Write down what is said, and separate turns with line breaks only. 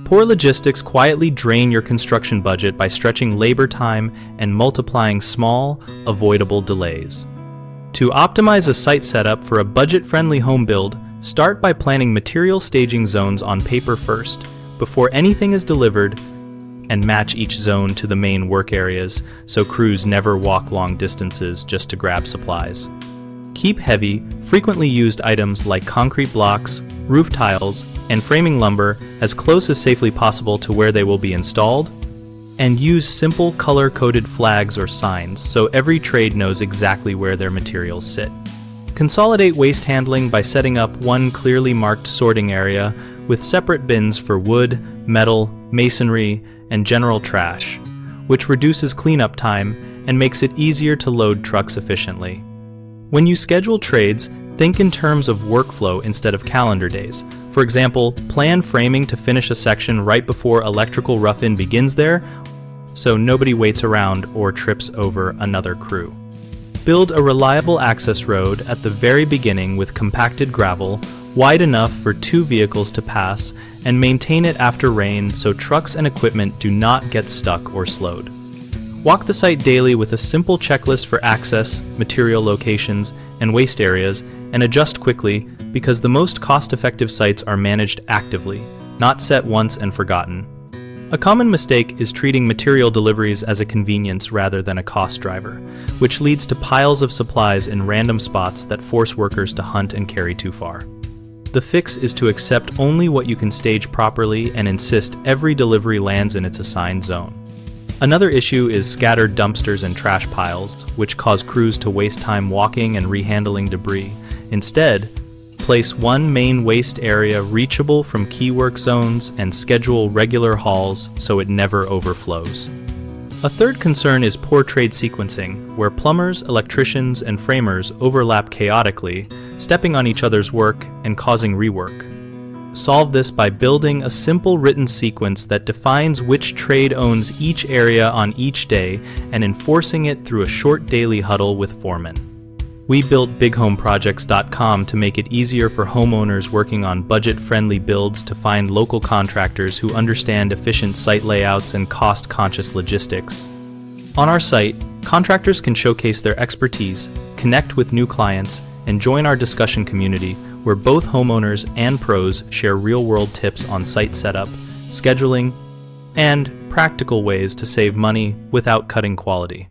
Poor logistics quietly drain your construction budget by stretching labor time and multiplying small, avoidable delays. To optimize a site setup for a budget-friendly home build, start by planning material staging zones on paper first, before anything is delivered, and match each zone to the main work areas so crews never walk long distances just to grab supplies. Keep heavy, frequently used items like concrete blocks, roof tiles, and framing lumber as close as safely possible to where they will be installed, and use simple color-coded flags or signs so every trade knows exactly where their materials sit. Consolidate waste handling by setting up one clearly marked sorting area with separate bins for wood, metal, masonry, and general trash, which reduces cleanup time and makes it easier to load trucks efficiently. When you schedule trades, think in terms of workflow instead of calendar days. For example, plan framing to finish a section right before electrical rough-in begins there, so nobody waits around or trips over another crew. Build a reliable access road at the very beginning with compacted gravel, wide enough for 2 vehicles to pass, and maintain it after rain so trucks and equipment do not get stuck or slowed. Walk the site daily with a simple checklist for access, material locations, and waste areas, and adjust quickly because the most cost-effective sites are managed actively, not set once and forgotten. A common mistake is treating material deliveries as a convenience rather than a cost driver, which leads to piles of supplies in random spots that force workers to hunt and carry too far. The fix is to accept only what you can stage properly and insist every delivery lands in its assigned zone. Another issue is scattered dumpsters and trash piles, which cause crews to waste time walking and rehandling debris. Instead, place one main waste area reachable from key work zones and schedule regular hauls so it never overflows. A third concern is poor trade sequencing, where plumbers, electricians, and framers overlap chaotically, stepping on each other's work and causing rework. Solve this by building a simple written sequence that defines which trade owns each area on each day and enforcing it through a short daily huddle with foremen. We built BigHomeProjects.com to make it easier for homeowners working on budget-friendly builds to find local contractors who understand efficient site layouts and cost-conscious logistics. On our site, contractors can showcase their expertise, connect with new clients, and join our discussion community where both homeowners and pros share real-world tips on site setup, scheduling, and practical ways to save money without cutting quality.